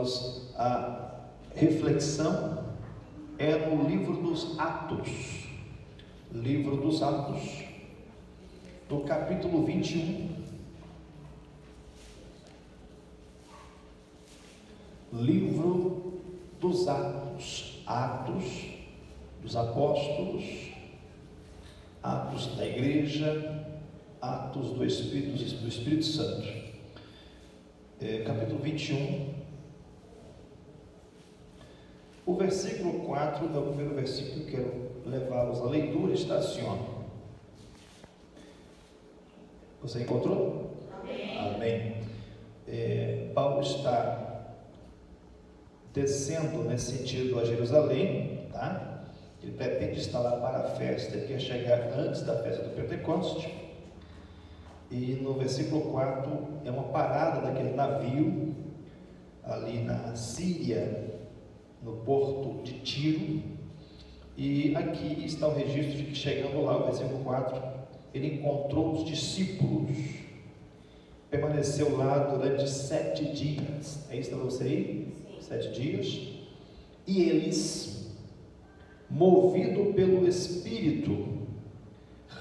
irmãos, a reflexão é no livro dos Atos, do capítulo 21. Livro dos Atos, Atos dos Apóstolos, Atos da Igreja, Atos do Espírito Santo. Capítulo 21. O versículo 4 é o primeiro versículo que eu quero levá-los à leitura. Está assim, ó. Você encontrou? Amém. Paulo está descendo nesse sentido a Jerusalém, tá? Ele pretende estar lá para a festa, que é chegar antes da festa do Pentecoste. E no versículo 4 é uma parada daquele navio ali na Síria, no porto de Tiro. E aqui está o registro de que, chegando lá, o versículo 4, ele encontrou os discípulos, permaneceu lá durante 7 dias. É isso para você aí? 7 dias. E eles, movido pelo Espírito,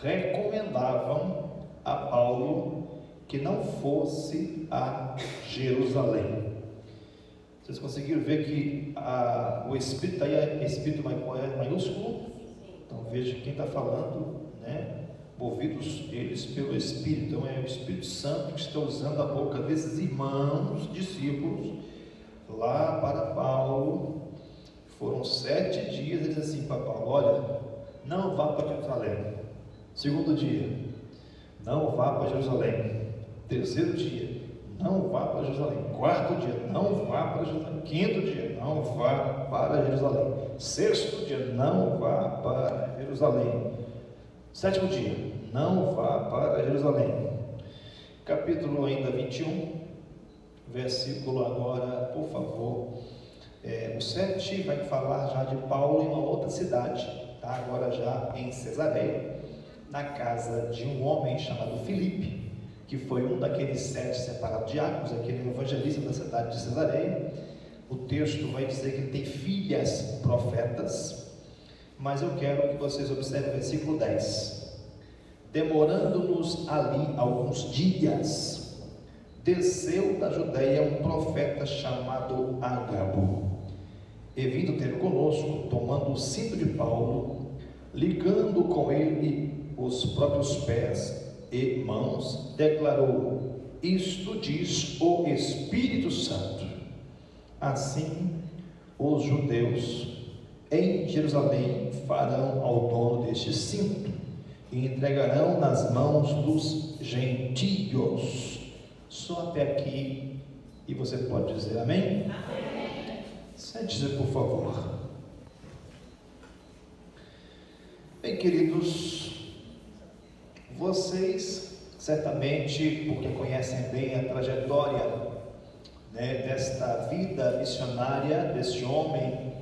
recomendavam a Paulo que não fosse a Jerusalém. Vocês conseguiram ver que o Espírito aí é Espírito maiúsculo? Então veja quem está falando, né? Movidos eles pelo Espírito. Então é o Espírito Santo que está usando a boca desses irmãos, discípulos, lá para Paulo. Foram 7 dias. Ele disse assim para Paulo: olha, não vá para Jerusalém. Segundo dia, não vá para Jerusalém. Terceiro dia, não vá para Jerusalém. Quarto dia, não vá para Jerusalém. Quinto dia, não vá para Jerusalém. Sexto dia, não vá para Jerusalém. Sétimo dia, não vá para Jerusalém. Capítulo ainda 21, versículo agora, por favor. O 7 vai falar já de Paulo em uma outra cidade, tá? Agora já em Cesareia, na casa de um homem chamado Filipe, que foi um daqueles 7 separados diáconos, aquele evangelista da cidade de Cesareia. O texto vai dizer que ele tem filhas profetas, mas eu quero que vocês observem o versículo 10. Demorando-nos ali alguns dias, desceu da Judeia um profeta chamado Ágabo, e vindo ter conosco, tomando o cinto de Paulo, ligando com ele os próprios pés e mãos, declarou: isto diz o Espírito Santo, assim os judeus em Jerusalém farão ao dono deste cinto e entregarão nas mãos dos gentios. Só até aqui, e você pode dizer amém? Amém. Sente-se, por favor. Bem, queridos, vocês certamente, porque conhecem bem a trajetória, né, desta vida missionária, deste homem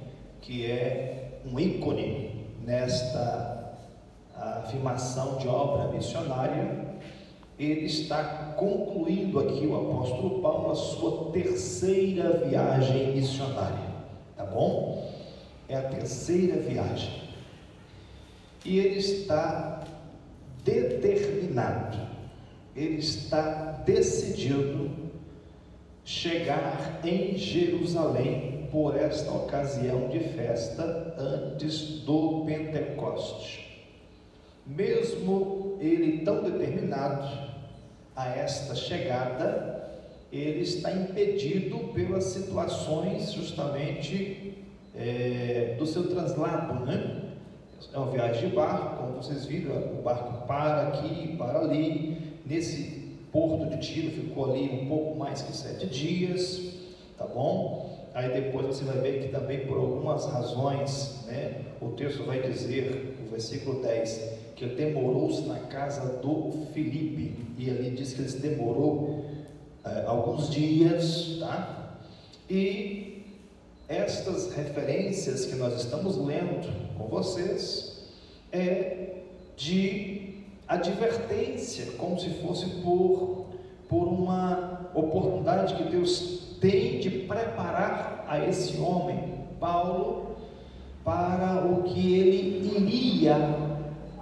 que é um ícone nesta afirmação de obra missionária, ele está concluindo aqui, o apóstolo Paulo, a sua terceira viagem missionária, tá bom? É a terceira viagem, e ele está determinado, ele está decidido chegar em Jerusalém por esta ocasião de festa antes do Pentecoste. Mesmo ele tão determinado a esta chegada, ele está impedido pelas situações justamente do seu traslado, né? É uma viagem de barco, como vocês viram, o barco para aqui, para ali. Nesse porto de Tiro ficou ali um pouco mais que 7 dias, tá bom? Aí depois você vai ver que também, por algumas razões, né, o texto vai dizer, no versículo 10, que ele demorou-se na casa do Filipe, e ali diz que ele se demorou alguns dias, tá? E estas referências que nós estamos lendo com vocês é de advertência, como se fosse por uma oportunidade que Deus tem de preparar preparar a esse homem, Paulo, para o que ele iria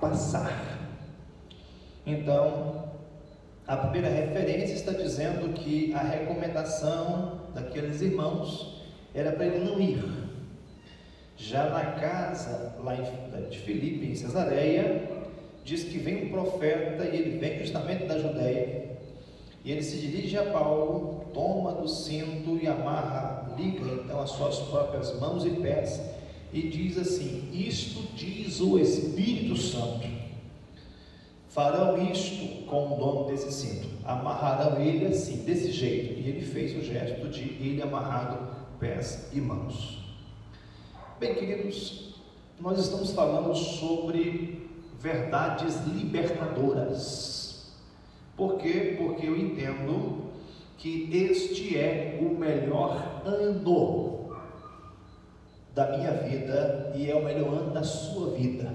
passar. Então, a primeira referência está dizendo que a recomendação daqueles irmãos era para ele não ir. Já na casa lá de Filipe, em Cesareia, diz que vem um profeta e ele vem justamente da Judéia. E ele se dirige a Paulo, toma do cinto e amarra, liga então as suas próprias mãos e pés e diz assim: isto diz o Espírito Santo, farão isto com o dono desse cinto, amarrarão ele assim, desse jeito. E ele fez o gesto de ele amarrado pés e mãos. Bem, queridos, nós estamos falando sobre verdades libertadoras. Por quê? Porque eu entendo que este é o melhor ano da minha vida e é o melhor ano da sua vida.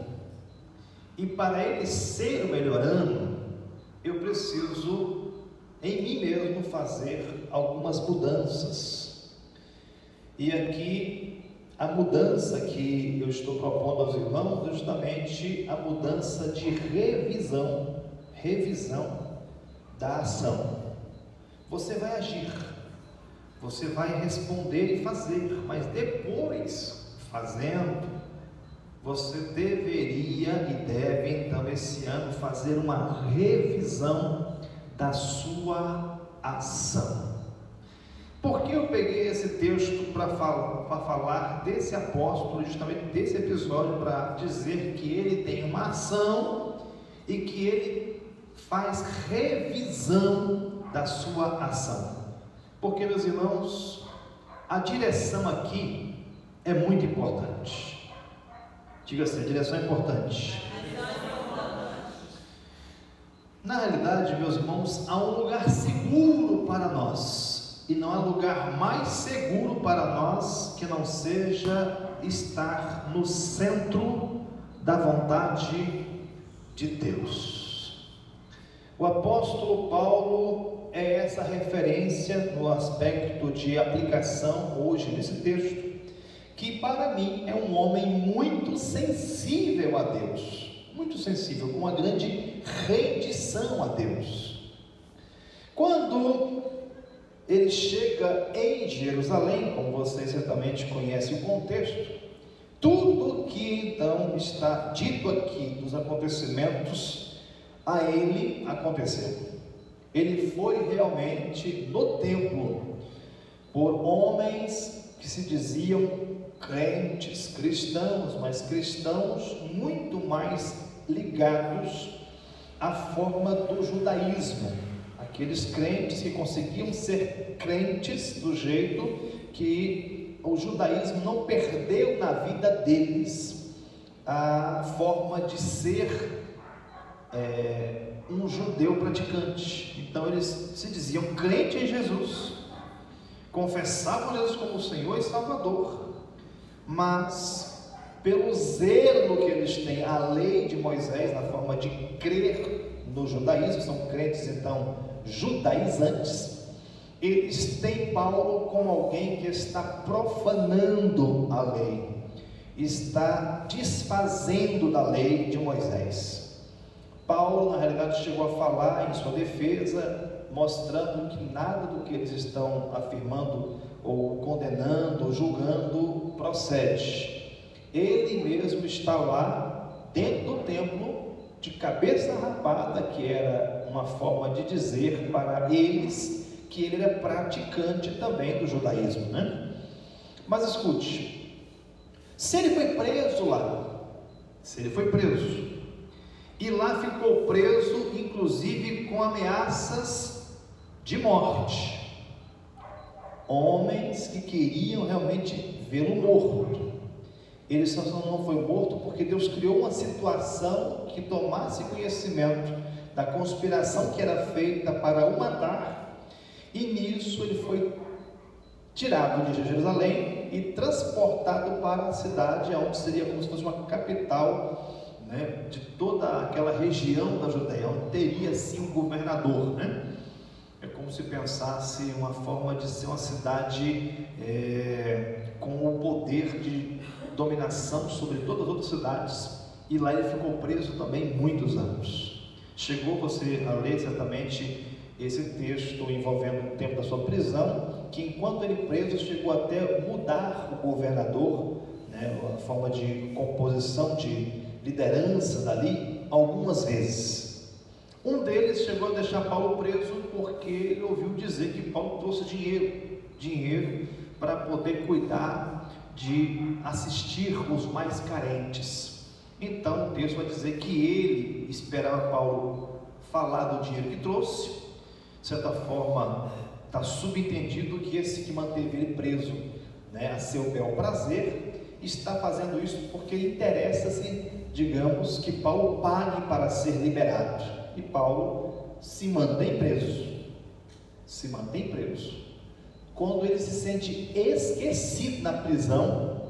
E para ele ser o melhor ano, eu preciso em mim mesmo fazer algumas mudanças. E aqui a mudança que eu estou propondo aos irmãos é justamente a mudança de revisão da ação. Você vai agir, você vai responder e fazer, mas depois, fazendo, você deveria e deve então esse ano fazer uma revisão da sua ação. Por que eu peguei esse texto para falar desse apóstolo, justamente desse episódio, para dizer que ele tem uma ação e que ele faz revisão da sua ação? Porque, meus irmãos, a direção aqui é muito importante. Diga assim: a direção é importante. Na realidade, meus irmãos, há um lugar seguro para nós, e não há lugar mais seguro para nós que não seja estar no centro da vontade de Deus. O apóstolo Paulo é essa referência no aspecto de aplicação hoje nesse texto, que para mim é um homem muito sensível a Deus, muito sensível, com uma grande rendição a Deus. Quando ele chega em Jerusalém, como vocês certamente conhecem o contexto, tudo que então está dito aqui dos acontecimentos a ele aconteceu. Ele foi realmente no templo por homens que se diziam crentes, cristãos, mas cristãos muito mais ligados à forma do judaísmo, aqueles crentes que conseguiam ser crentes do jeito que o judaísmo não perdeu na vida deles a forma de ser um judeu praticante. Então eles se diziam crente em Jesus, confessavam Jesus como Senhor e Salvador, mas pelo zelo que eles têm à lei de Moisés, na forma de crer no judaísmo, são crentes então judaizantes, eles têm Paulo como alguém que está profanando a lei, está desfazendo da lei de Moisés. Paulo, na realidade, chegou a falar em sua defesa, mostrando que nada do que eles estão afirmando, ou condenando, ou julgando, procede. Ele mesmo está lá, dentro do templo, de cabeça rapada, que era uma forma de dizer para eles que ele era praticante também do judaísmo, né? Mas escute, se ele foi preso lá, e lá ficou preso, inclusive com ameaças de morte, homens que queriam realmente vê-lo morto. Ele só não foi morto porque Deus criou uma situação que tomasse conhecimento da conspiração que era feita para o matar, e nisso ele foi tirado de Jerusalém e transportado para a cidade, onde seria como se fosse uma capital, de toda aquela região da Judéia, onde teria assim um governador, é como se pensasse uma forma de ser uma cidade com o poder de dominação sobre todas as outras cidades, e lá ele ficou preso também muitos anos. Chegou você a ler certamente esse texto envolvendo o tempo da sua prisão, que enquanto ele preso chegou até mudar o governador, a forma de composição, de liderança dali, algumas vezes. Um deles chegou a deixar Paulo preso porque ele ouviu dizer que Paulo trouxe dinheiro para poder cuidar de assistir os mais carentes. Então o texto vai dizer que ele esperava Paulo falar do dinheiro que trouxe. De certa forma está subentendido que esse que manteve ele preso, a seu bel prazer, está fazendo isso porque interessa-se, digamos, que Paulo pague para ser liberado. E Paulo se mantém preso. Quando ele se sente esquecido na prisão,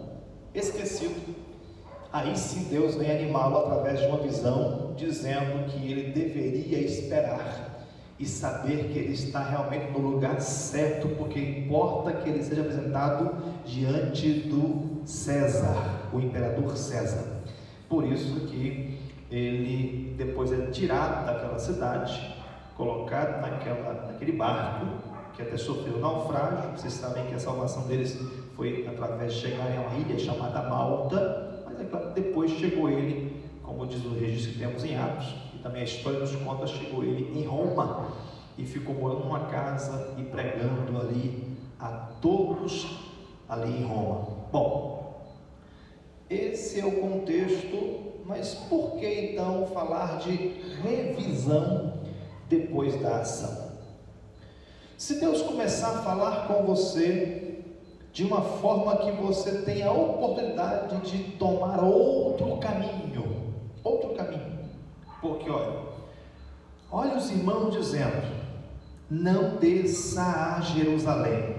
aí sim Deus vem animá-lo através de uma visão, dizendo que ele deveria esperar e saber que ele está realmente no lugar certo, porque importa que ele seja apresentado diante do César, o imperador César. Por isso que ele depois é tirado daquela cidade, colocado naquele barco, que até sofreu naufrágio. Vocês sabem que a salvação deles foi através de chegarem a uma ilha chamada Malta, mas é claro que depois chegou ele, como diz o registro que temos em Atos, e também a história nos conta, chegou ele em Roma, e ficou morando numa casa e pregando ali a todos ali em Roma. Bom, esse é o contexto, mas por que então falar de revisão depois da ação? Se Deus começar a falar com você de uma forma que você tenha a oportunidade de tomar outro caminho, porque olha os irmãos dizendo: não desça a Jerusalém,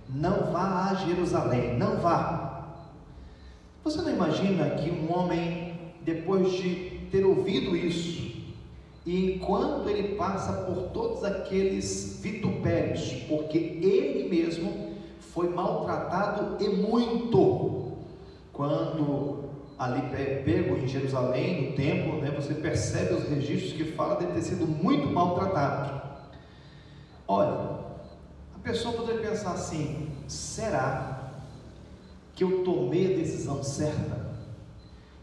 não vá a Jerusalém, não vá. Você não imagina que um homem, depois de ter ouvido isso, e enquanto ele passa por todos aqueles vitupérios, porque ele mesmo foi maltratado e muito, quando ali pego em Jerusalém, no templo, você percebe os registros que falam de ter sido muito maltratado. Olha, a pessoa poderia pensar assim: será que eu tomei a decisão certa?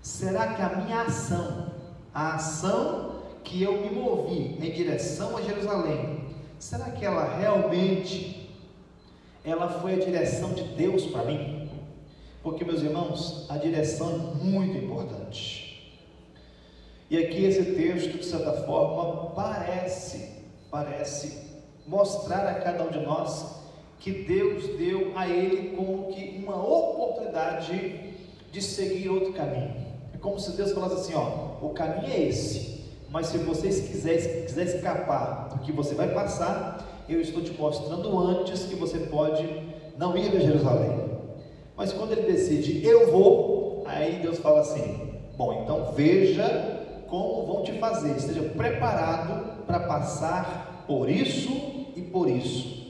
Será que a minha ação, a ação que eu me movi em direção a Jerusalém, será que ela realmente foi a direção de Deus para mim? Porque, meus irmãos, a direção é muito importante. E aqui esse texto, de certa forma, parece mostrar a cada um de nós que Deus deu a ele como que uma oportunidade de seguir outro caminho. É como se Deus falasse assim: o caminho é esse, mas se vocês quiser escapar do que você vai passar, eu estou te mostrando antes que você pode não ir a Jerusalém. Mas quando ele decide, eu vou, aí Deus fala assim: bom, então veja como vão te fazer, esteja preparado para passar por isso e por isso.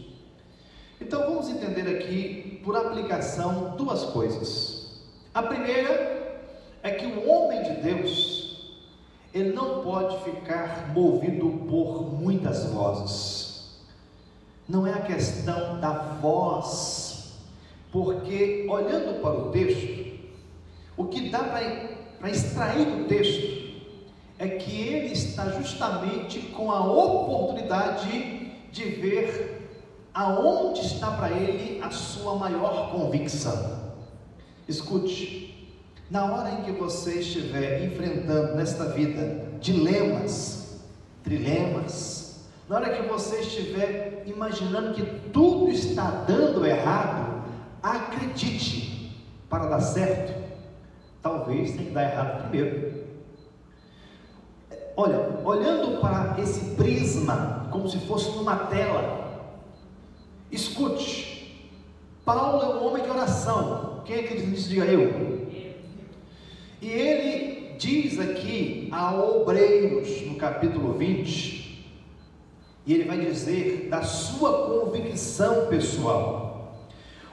Então vamos entender aqui, por aplicação, duas coisas. A primeira é que o homem de Deus, ele não pode ficar movido por muitas vozes. Não é a questão da voz, porque olhando para o texto, o que dá para extrair do texto é que ele está justamente com a oportunidade de ver aonde está para ele a sua maior convicção. Escute, na hora em que você estiver enfrentando nesta vida dilemas, trilemas, na hora que você estiver imaginando que tudo está dando errado, acredite, para dar certo, talvez tenha que dar errado primeiro. Olha, olhando para esse prisma, como se fosse numa tela, escute, Paulo é um homem de oração. Quem é que diz? Diga eu. E ele diz aqui a obreiros, no capítulo 20, E ele vai dizer da sua convicção pessoal.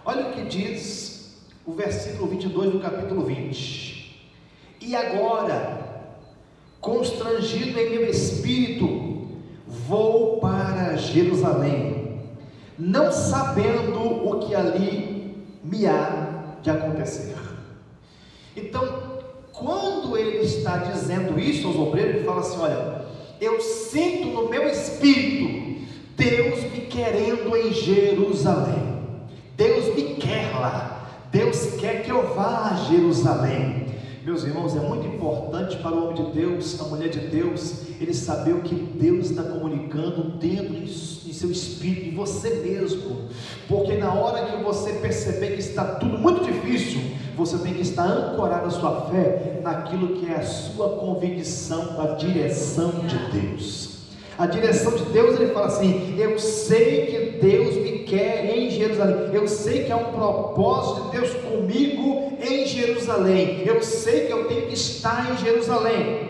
Olha o que diz o versículo 22 do capítulo 20. E agora, constrangido em meu espírito, vou para Jerusalém, não sabendo o que ali me há de acontecer. Então, quando ele está dizendo isso aos obreiros, ele fala assim: olha, eu sinto no meu espírito Deus me querendo em Jerusalém. Deus me quer lá. Deus quer que eu vá a Jerusalém. Meus irmãos, é muito importante para o homem de Deus, a mulher de Deus, ele saber o que Deus está comunicando dentro em seu espírito, em você mesmo. Porque na hora que você perceber que está tudo muito difícil, você tem que estar ancorado a sua fé naquilo que é a sua convicção da direção de Deus. A direção de Deus, ele fala assim: eu sei que Deus me quer em Jerusalém, eu sei que há um propósito de Deus comigo em Jerusalém, eu sei que eu tenho que estar em Jerusalém.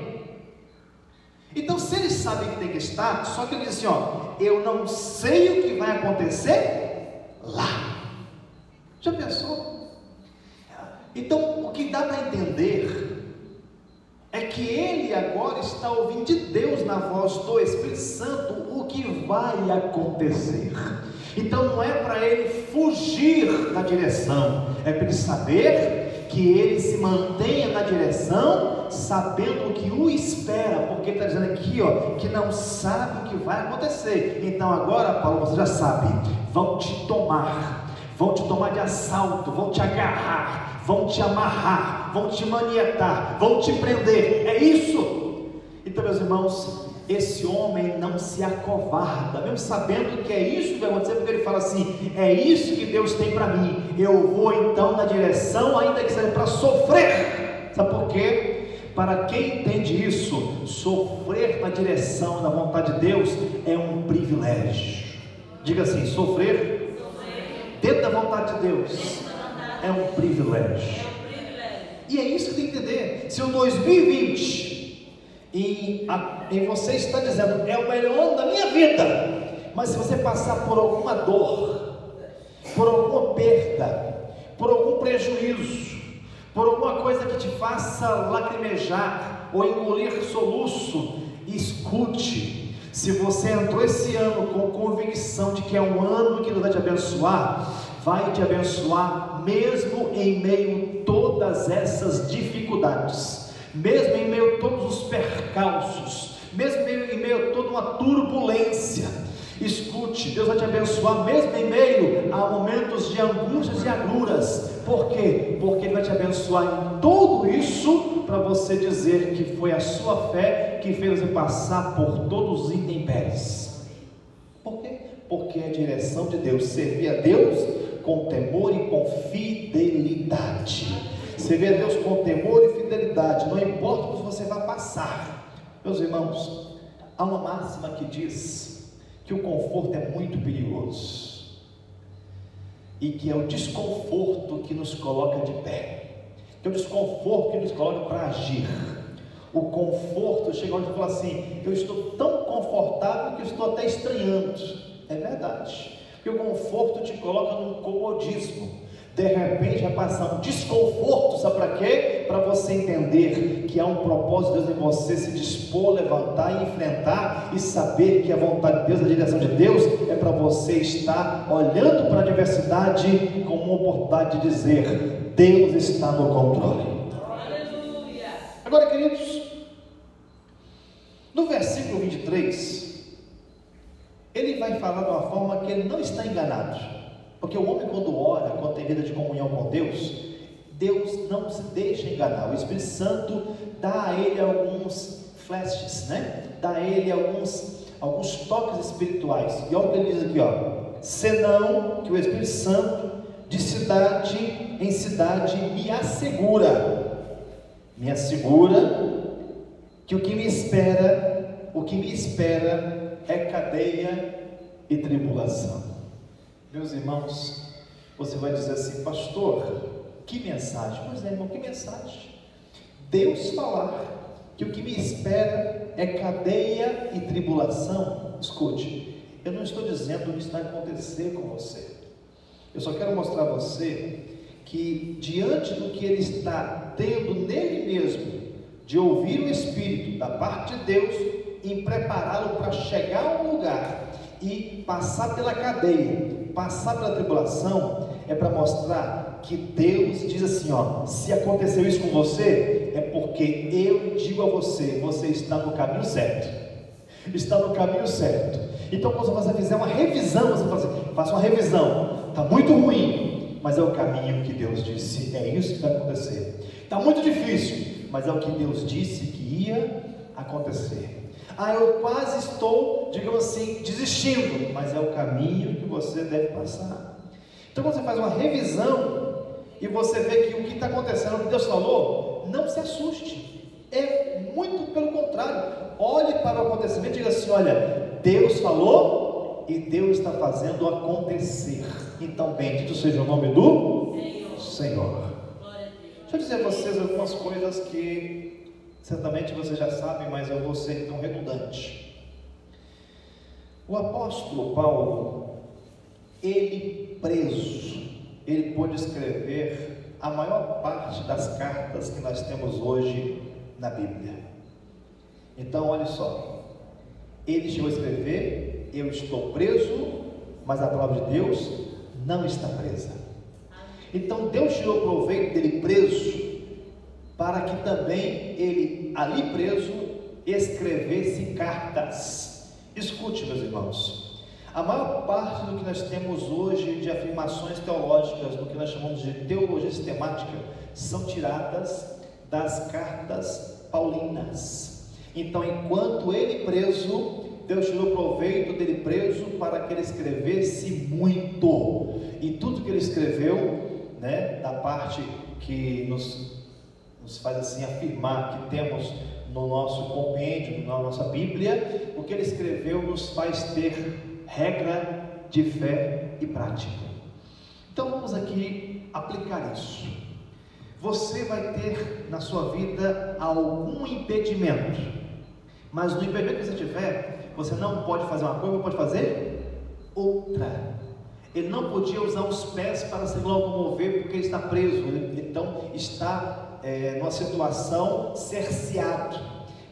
Então, se ele sabe que tem que estar, só que ele diz assim: ó, eu não sei o que vai acontecer lá. Já pensou? Então, o que dá para entender é que ele agora está ouvindo de Deus, na voz do Espírito Santo, o que vai acontecer. Então não é para ele fugir da direção, é para ele saber que ele se mantenha na direção, sabendo o que o espera, porque ele está dizendo aqui, ó, que não sabe o que vai acontecer. Então agora, Paulo, você já sabe, vão te tomar de assalto, vão te agarrar, vão te amarrar, vão te manietar, vão te prender, é isso. Então, meus irmãos, esse homem não se acovarda, mesmo sabendo que é isso que vai acontecer, porque ele fala assim: é isso que Deus tem para mim, eu vou então na direção, ainda que seja para sofrer. Sabe por quê? Para quem entende isso, sofrer na direção da vontade de Deus é um privilégio. Diga assim: sofrer dentro da vontade de Deus é um privilégio. E é isso que tem que entender. Se o 2020 em você está dizendo é o melhor ano da minha vida, mas se você passar por alguma dor, por alguma perda, por algum prejuízo, por alguma coisa que te faça lacrimejar ou engolir soluço, escute. Se você entrou esse ano com convicção de que é um ano que Deus vai te abençoar, vai te abençoar mesmo em meio a todas essas dificuldades, mesmo em meio a todos os percalços, mesmo em meio a toda uma turbulência. Escute, Deus vai te abençoar mesmo em meio a momentos de angústias e agruras. Por quê? Porque Ele vai te abençoar em tudo isso, para você dizer que foi a sua fé que fez você passar por todos os intempéries. Por quê? Porque é a direção de Deus, servir a Deus com temor e com fidelidade. Servir a Deus com temor e fidelidade, não importa o que você vai passar. Meus irmãos, há uma máxima que diz que o conforto é muito perigoso, e que é o desconforto que nos coloca de pé, que é o desconforto que nos coloca para agir. O conforto chega onde fala assim: eu estou tão confortável que eu estou até estranhando. É verdade, porque o conforto te coloca num comodismo. De repente vai passar um desconforto, sabe para quê? Para você entender que há um propósito de Deus em você, se dispor, levantar e enfrentar, e saber que a vontade de Deus, a direção de Deus é para você estar olhando para a adversidade como uma oportunidade de dizer: Deus está no controle. Aleluia. Agora, queridos, no versículo 23, ele vai falar de uma forma que ele não está enganado. Porque o homem, quando ora, quando tem vida de comunhão com Deus, Deus não se deixa enganar. O Espírito Santo dá a ele alguns flashes, né? Dá a ele alguns toques espirituais. E olha o que ele diz aqui, ó: senão que o Espírito Santo de cidade em cidade me assegura que o que me espera é cadeia e tribulação. Meus irmãos, você vai dizer assim: pastor, que mensagem? Pois é, irmão, que mensagem? Deus falar que o que me espera é cadeia e tribulação. escute, eu não estou dizendo que isso vai acontecer com você. Eu só quero mostrar a você que diante do que ele está tendo nele mesmo, de ouvir o Espírito da parte de Deus, em prepará-lo para chegar a um lugar e passar pela cadeia, passar pela tribulação, é para mostrar que Deus diz assim, ó, se aconteceu isso com você, é porque eu digo a você, você está no caminho certo, está no caminho certo. Então quando você fizer uma revisão, você fala assim, faça uma revisão, está muito ruim, mas é o caminho que Deus disse, é isso que vai acontecer. Está muito difícil, mas é o que Deus disse que ia acontecer. Eu quase estou, digamos assim, desistindo, mas é o caminho que você deve passar. Então quando você faz uma revisão e você vê que o que está acontecendo, o que Deus falou, não se assuste, é muito pelo contrário, olhe para o acontecimento e diga assim, olha, Deus falou e Deus está fazendo acontecer. Então bendito seja o nome do Senhor. Deixa eu dizer a vocês algumas coisas que certamente vocês já sabem, mas eu vou ser tão redundante. O apóstolo Paulo, ele preso, ele pôde escrever a maior parte das cartas que nós temos hoje na Bíblia. Então olha só, ele chegou a escrever, eu estou preso, mas a palavra de Deus não está presa. Então Deus tirou proveito dele preso, para que também ele, ali preso, escrevesse cartas. Escute, meus irmãos, a maior parte do que nós temos hoje de afirmações teológicas, do que nós chamamos de teologia sistemática, são tiradas das cartas paulinas. Então, enquanto ele preso, Deus tirou proveito dele preso para que ele escrevesse muito, e tudo que ele escreveu, da parte que nos faz assim afirmar que temos no nosso compêndio, na nossa Bíblia, o que ele escreveu nos faz ter regra de fé e prática. Então vamos aqui aplicar isso. Você vai ter na sua vida algum impedimento, mas no impedimento que você tiver, você não pode fazer uma coisa, pode fazer outra. Ele não podia usar os pés para se locomover porque ele está preso, então está numa situação cerceado,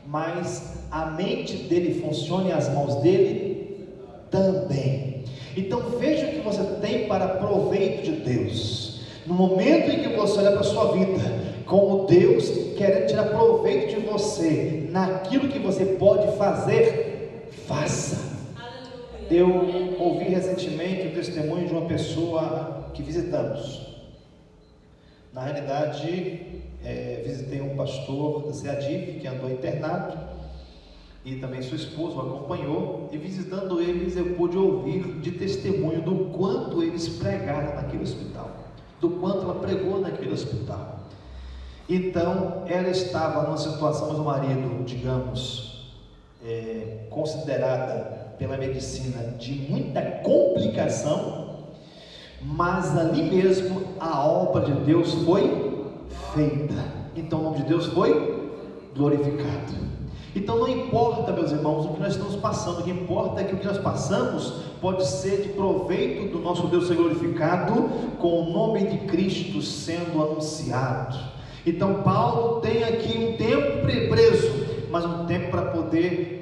mas a mente dele funciona e as mãos dele também. Então veja o que você tem para proveito de Deus. No momento em que você olha para a sua vida, como Deus querendo tirar proveito de você, naquilo que você pode fazer, faça. Eu ouvi recentemente o testemunho de uma pessoa que visitamos. Na realidade, visitei um pastor da CEADIF que andou internado, e também sua esposa o acompanhou, e visitando eles eu pude ouvir de testemunho do quanto eles pregaram naquele hospital, do quanto ela pregou naquele hospital. Então ela estava numa situação, mas o marido, digamos, considerada pela medicina de muita complicação, mas ali mesmo a obra de Deus foi feita. Então o nome de Deus foi glorificado. Então não importa, meus irmãos, o que nós estamos passando, o que importa é que o que nós passamos pode ser de proveito do nosso Deus ser glorificado, com o nome de Cristo sendo anunciado. Então Paulo tem aqui um tempo preso, mas um tempo para poder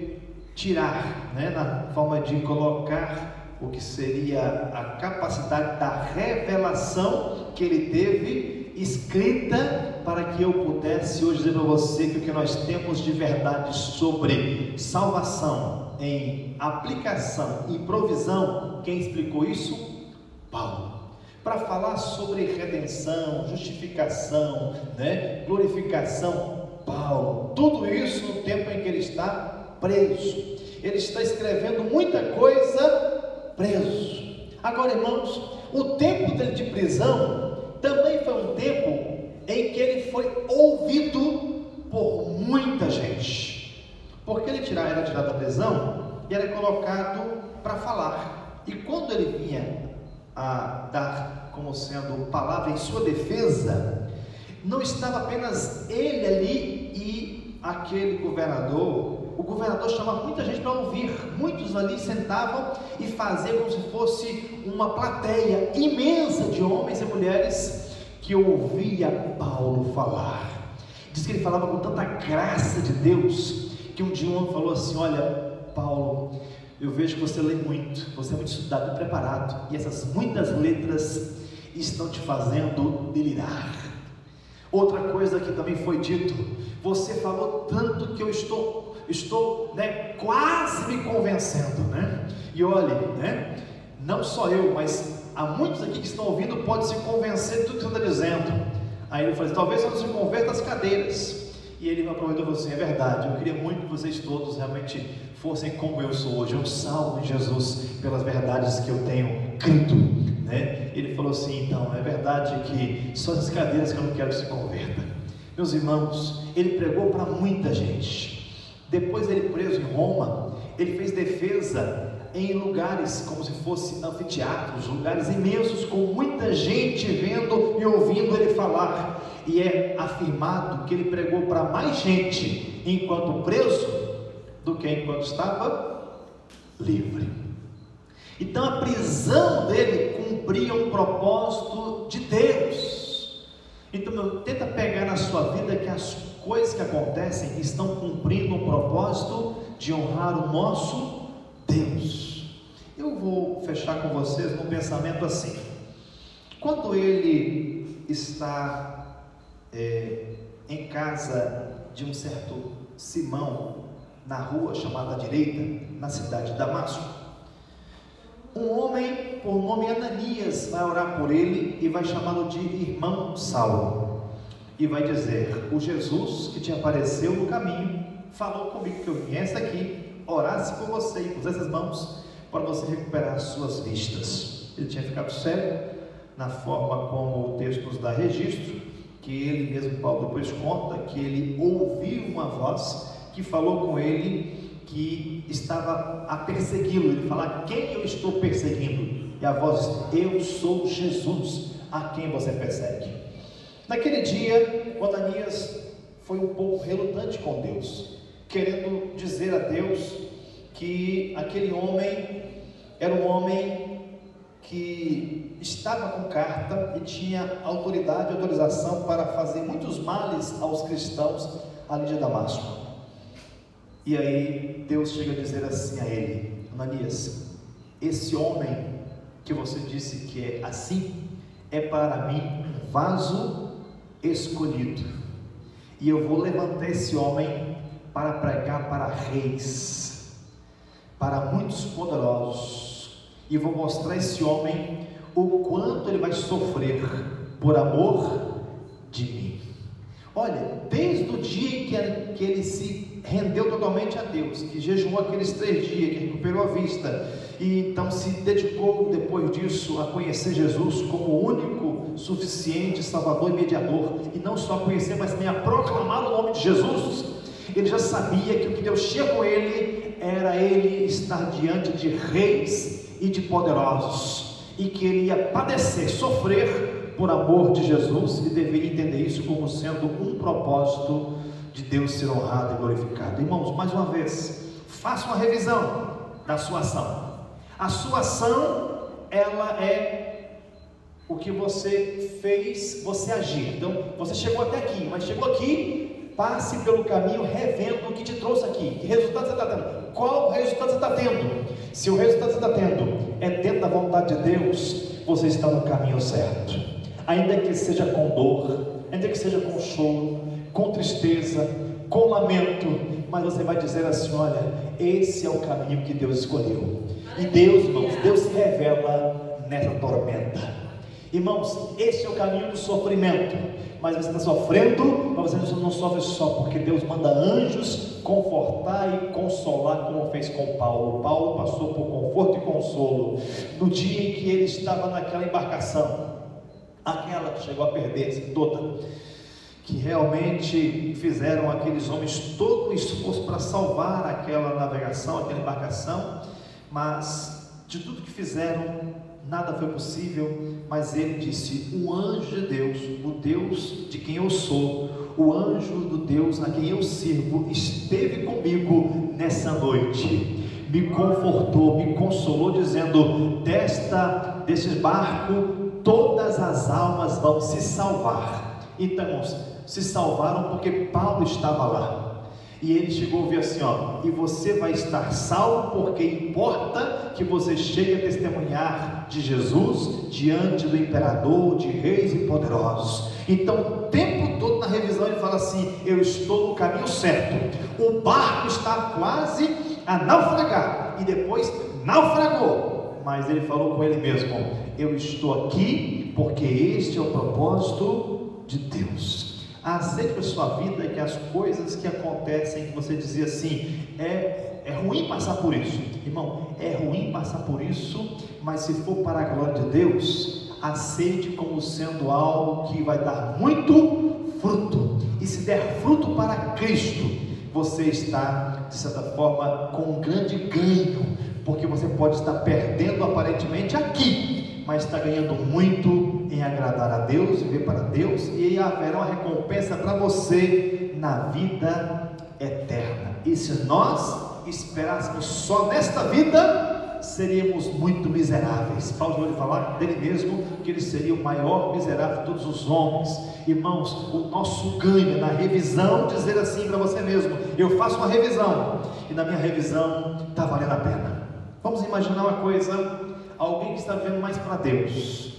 tirar, na forma de colocar o que seria a capacidade da revelação que ele teve escrita, para que eu pudesse hoje dizer para você que o que nós temos de verdade sobre salvação, em aplicação e provisão, quem explicou isso? Paulo. Para falar sobre redenção, justificação, glorificação, Paulo. Tudo isso no tempo em que ele está preso. Ele está escrevendo muita coisa preso. Agora, irmãos, o tempo dele de prisão também foi um tempo em que ele foi ouvido por muita gente, porque ele era tirado da prisão e era colocado para falar, e quando ele vinha a dar como sendo palavra em sua defesa, não estava apenas ele ali e aquele governador o governador chamava muita gente para ouvir. Muitos ali sentavam e faziam como se fosse uma plateia imensa de homens e mulheres que ouvia Paulo falar. Diz que ele falava com tanta graça de Deus, que um dia um homem falou assim: olha, Paulo, eu vejo que você lê muito, você é muito estudado e preparado, e essas muitas letras estão te fazendo delirar. Outra coisa que também foi dito: você falou tanto que eu estou quase me convencendo, né? E olhe, né? Não só eu, mas há muitos aqui que estão ouvindo, pode se convencer de tudo que você está dizendo. Aí ele falou: talvez você não se converta às cadeiras. E ele me aproveitou e falou assim: é verdade, eu queria muito que vocês todos realmente fossem como eu sou hoje, eu salvo em Jesus pelas verdades que eu tenho crido, né? Ele falou assim: então, é verdade que só as cadeiras que eu não quero que se converta. Meus irmãos, ele pregou para muita gente. Depois dele preso em Roma, ele fez defesa em lugares como se fossem anfiteatros, lugares imensos, com muita gente vendo e ouvindo ele falar. E é afirmado que ele pregou para mais gente enquanto preso do que enquanto estava livre. Então a prisão dele cumpria um propósito de Deus. Então tenta pegar na sua vida que as coisas que acontecem estão cumprindo um propósito de honrar o nosso Deus. Eu vou fechar com vocês num pensamento assim: quando ele está em casa de um certo Simão, na rua chamada direita, na cidade de Damasco, um homem por nome Ananias vai orar por ele e vai chamá-lo de irmão Saulo, e vai dizer: o Jesus que te apareceu no caminho falou comigo que eu viesse aqui, orasse por você e pusesse as mãos para você recuperar as suas vistas. Ele tinha ficado cego, na forma como o texto nos dá registro, que ele mesmo, Paulo, depois conta que ele ouviu uma voz que falou com ele que estava a persegui-lo. Ele fala: quem eu estou perseguindo? E a voz diz: eu sou Jesus, a quem você persegue. Naquele dia, Ananias foi um pouco relutante com Deus, querendo dizer a Deus que aquele homem era um homem que estava com carta e tinha autoridade e autorização para fazer muitos males aos cristãos ali de Damasco. E aí Deus chega a dizer assim a ele: Ananias, esse homem que você disse que é assim, é para mim um vaso escolhido, e eu vou levantar esse homem para pregar para reis, para muitos poderosos, e vou mostrar a esse homem o quanto ele vai sofrer por amor de mim. Olha, desde o dia que ele se rendeu totalmente a Deus, que jejuou aqueles 3 dias, que recuperou a vista, e então se dedicou depois disso a conhecer Jesus como o único, suficiente Salvador e mediador, e não só a conhecer, mas também a proclamar o nome de Jesus. Ele já sabia que o que Deus tinha com ele era ele estar diante de reis e de poderosos, e que ele ia padecer, sofrer por amor de Jesus, e deveria entender isso como sendo um propósito de Deus ser honrado e glorificado. Irmãos, mais uma vez, faça uma revisão da sua ação. A sua ação, ela é o que você fez, você agir. Então, você chegou até aqui, mas chegou aqui, passe pelo caminho revendo o que te trouxe aqui. Que resultado você está tendo? Qual resultado você está tendo? Se o resultado que você está tendo é dentro da vontade de Deus, você está no caminho certo. Ainda que seja com dor, ainda que seja com choro, com tristeza, com lamento, mas você vai dizer assim: olha, esse é o caminho que Deus escolheu. E Deus, irmãos, Deus se revela nessa tormenta. Irmãos, esse é o caminho do sofrimento, mas você está sofrendo, mas você não sofre só, porque Deus manda anjos confortar e consolar, como fez com Paulo. Paulo passou por conforto e consolo no dia em que ele estava naquela embarcação, aquela que chegou a perder-se toda, que realmente fizeram aqueles homens todo o esforço para salvar aquela navegação, aquela embarcação, mas de tudo que fizeram, nada foi possível. Mas ele disse: o anjo de Deus, o Deus de quem eu sou, o anjo do Deus a quem eu sirvo, esteve comigo nessa noite, me confortou, me consolou, dizendo: desse barco todas as almas vão se salvar. Então, irmãos, se salvaram porque Paulo estava lá. E ele chegou a ouvir assim, e você vai estar salvo, porque importa que você chegue a testemunhar de Jesus diante do imperador, de reis e poderosos. Então, o tempo todo na revisão ele fala assim: eu estou no caminho certo, o barco está quase a naufragar, e depois naufragou, mas ele falou com ele mesmo: eu estou aqui porque este é o propósito de Deus. Aceite para a sua vida que as coisas que acontecem, que você dizia assim, é ruim passar por isso, irmão, é ruim passar por isso, mas se for para a glória de Deus, aceite como sendo algo que vai dar muito fruto, e se der fruto para Cristo, você está, de certa forma, com um grande ganho, porque você pode estar perdendo aparentemente aqui, mas está ganhando muito em agradar a Deus, viver para Deus, e haverá uma recompensa para você na vida eterna. E se nós esperássemos só nesta vida, seríamos muito miseráveis. Paulo vai falar dele mesmo, que ele seria o maior miserável de todos os homens. Irmãos, o nosso ganho é na revisão, dizer assim para você mesmo: eu faço uma revisão, e na minha revisão está valendo a pena. Vamos imaginar uma coisa: alguém que está vivendo mais para Deus,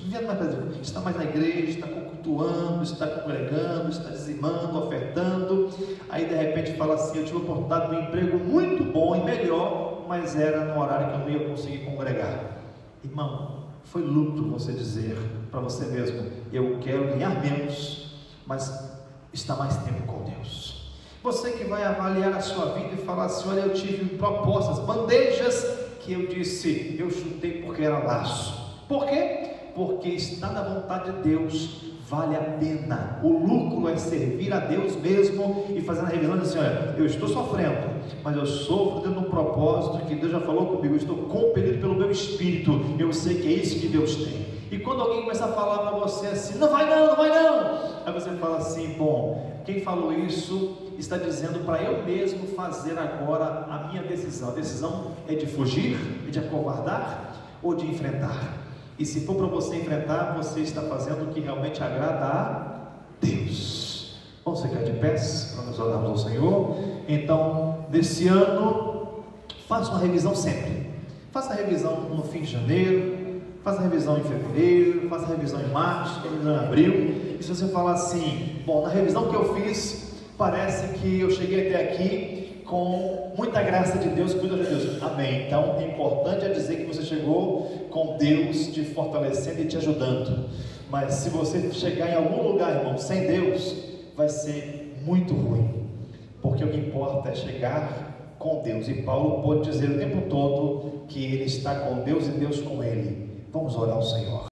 está mais na igreja, está cultuando, está congregando, está dizimando, ofertando, aí de repente fala assim: eu tive a oportunidade de um emprego muito bom e melhor, mas era no horário que eu não ia conseguir congregar. Irmão, foi lucro você dizer para você mesmo: eu quero ganhar menos, mas estar mais tempo com Deus. Você que vai avaliar a sua vida e falar assim: olha, eu tive propostas, bandejas, que eu disse, eu chutei porque era laço. Por quê? Porque estar na vontade de Deus vale a pena. O lucro é servir a Deus mesmo e fazendo a revisão assim: olha, eu estou sofrendo, mas eu sofro dentro de um propósito que Deus já falou comigo, eu estou compelido pelo meu espírito, eu sei que é isso que Deus tem. E quando alguém começa a falar para você assim: não vai não, não vai não, aí você fala assim: bom, quem falou isso está dizendo para eu mesmo fazer agora a minha decisão. A decisão é de fugir, é de acovardar ou de enfrentar. E se for para você enfrentar, você está fazendo o que realmente agrada a Deus. Vamos ficar de pés para nos orarmos ao Senhor. Então, nesse ano, faça uma revisão sempre. Faça a revisão no fim de janeiro, faça a revisão em fevereiro, faça a revisão em março, faça a revisão em abril. E se você falar assim: bom, na revisão que eu fiz, parece que eu cheguei até aqui com muita graça de Deus, cuida de Deus. Amém. Então, o importante é dizer que você chegou com Deus te fortalecendo e te ajudando. Mas se você chegar em algum lugar, irmão, sem Deus, vai ser muito ruim. Porque o que importa é chegar com Deus. E Paulo pode dizer o tempo todo que ele está com Deus e Deus com ele. Vamos orar ao Senhor.